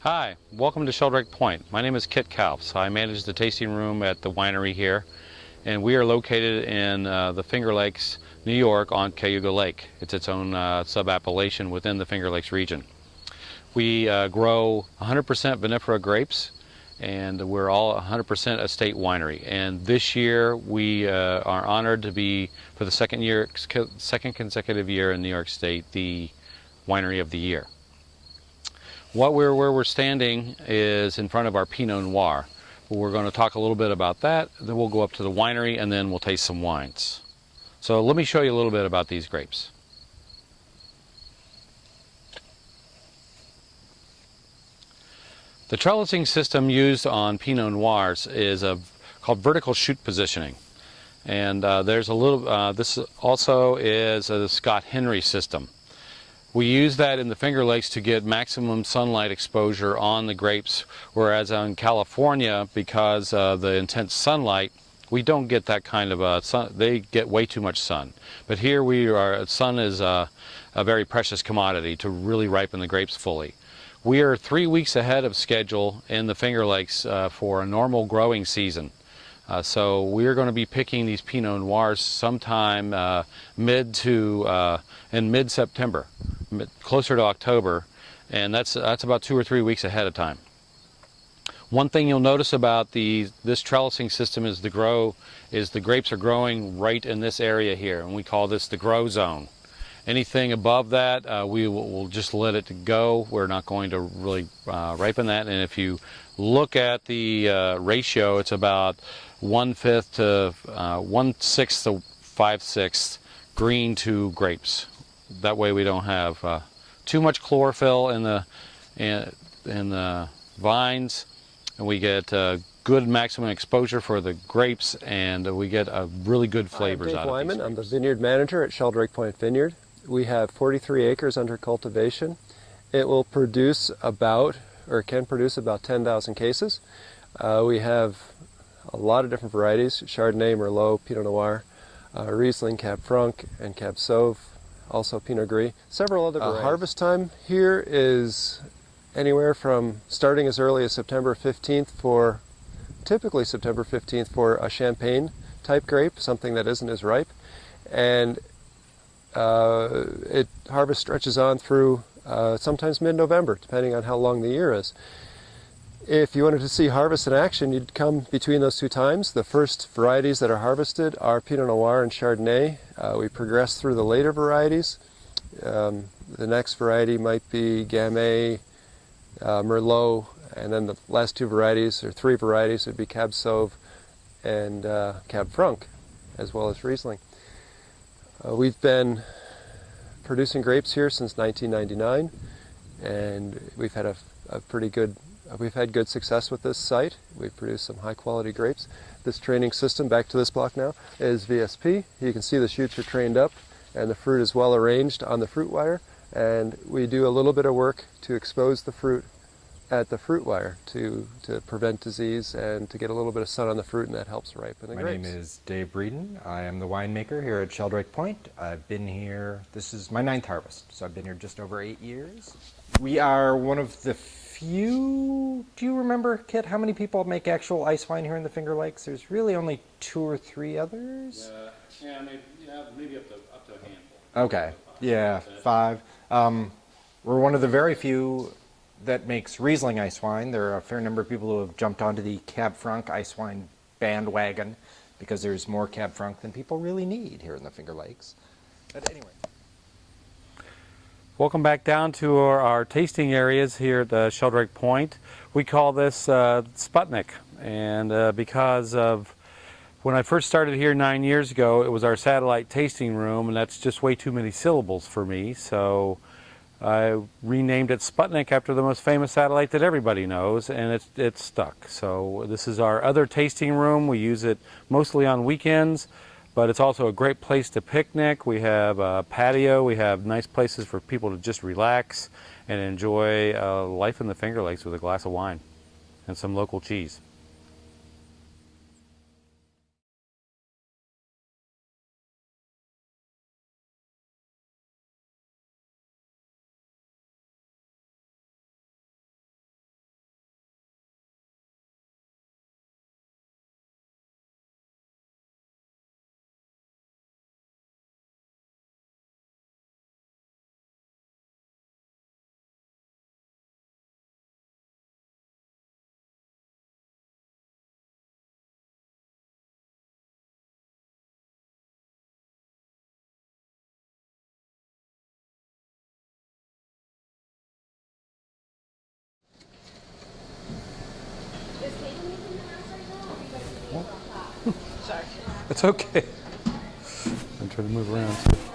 Hi, welcome to Sheldrake Point. My name is Kit Kalfs. I manage the tasting room at the winery here, and we are located in the Finger Lakes, New York on Cayuga Lake. It's its own sub-appellation within the Finger Lakes region. We grow 100% vinifera grapes, and we're all 100% estate winery. And this year we are honored to be, for the second consecutive year in New York State, the Winery of the Year. Where we're standing is in front of our Pinot Noir. We're going to talk a little bit about that, then we'll go up to the winery and then we'll taste some wines. So let me show you a little bit about these grapes. The trellising system used on Pinot Noirs is called vertical shoot positioning. And there's a little, this also is a Scott Henry system. We use that in the Finger Lakes to get maximum sunlight exposure on the grapes, whereas in California, because of the intense sunlight, we don't get that kind of sun. They get way too much sun. But here sun is a very precious commodity to really ripen the grapes fully. We are 3 weeks ahead of schedule in the Finger Lakes for a normal growing season. So we're going to be picking these Pinot Noirs sometime in mid-September, closer to October, and that's about 2 or 3 weeks ahead of time. One thing you'll notice about this trellising system is the grapes are growing right in this area here, and we call this the grow zone. Anything above that, we'll just let it go. We're not going to really ripen that. And if you look at the ratio, it's about 1/5 to 1/6 to 5/6 green to grapes. That way we don't have too much chlorophyll in the vines, and we get good maximum exposure for the grapes, and we get really good flavors out of these grapes. I'm Dave Wyman. I'm the vineyard manager at Sheldrake Point Vineyard. We have 43 acres under cultivation. It will produce can produce about 10,000 cases. We have a lot of different varieties: Chardonnay, Merlot, Pinot Noir, Riesling, Cab Franc, and Cab Sauv, also Pinot Gris, several other varieties. Harvest time here is anywhere from starting as early as September 15th typically September 15th for a champagne type grape, something that isn't as ripe, and harvest stretches on through sometimes mid-November, depending on how long the year is. If you wanted to see harvest in action, you'd come between those two times. The first varieties that are harvested are Pinot Noir and Chardonnay. We progress through the later varieties. The next variety might be Gamay, Merlot, and then the last two varieties, or three varieties, would be Cab Sauv and Cab Franc, as well as Riesling. We've been producing grapes here since 1999, and we've had we've had good success with this site. We've produced some high quality grapes. This training system, back to this block now, is VSP. You can see the shoots are trained up and the fruit is well arranged on the fruit wire, and we do a little bit of work to expose the fruit at the fruit wire to prevent disease and to get a little bit of sun on the fruit, and that helps ripen the grapes. My name is Dave Breeden. I am the winemaker here at Sheldrake Point. I've been here, this is my 9th harvest, so I've been here just over 8 years. We are one of the few, do you remember, Kit, how many people make actual ice wine here in the Finger Lakes? There's really only 2 or 3 others? Maybe up to a handful. Okay, yeah, 5. We're one of the very few that makes Riesling ice wine. There are a fair number of people who have jumped onto the Cab Franc ice wine bandwagon because there's more Cab Franc than people really need here in the Finger Lakes. But anyway. Welcome back down to our tasting areas here at the Sheldrake Point. We call this Sputnik, and because of when I first started here 9 years ago, it was our satellite tasting room, and that's just way too many syllables for me, so I renamed it Sputnik after the most famous satellite that everybody knows, and it's stuck. So this is our other tasting room. We use it mostly on weekends, but it's also a great place to picnic. We have a patio. We have nice places for people to just relax and enjoy life in the Finger Lakes with a glass of wine and some local cheese. It's okay. I'm trying to move around.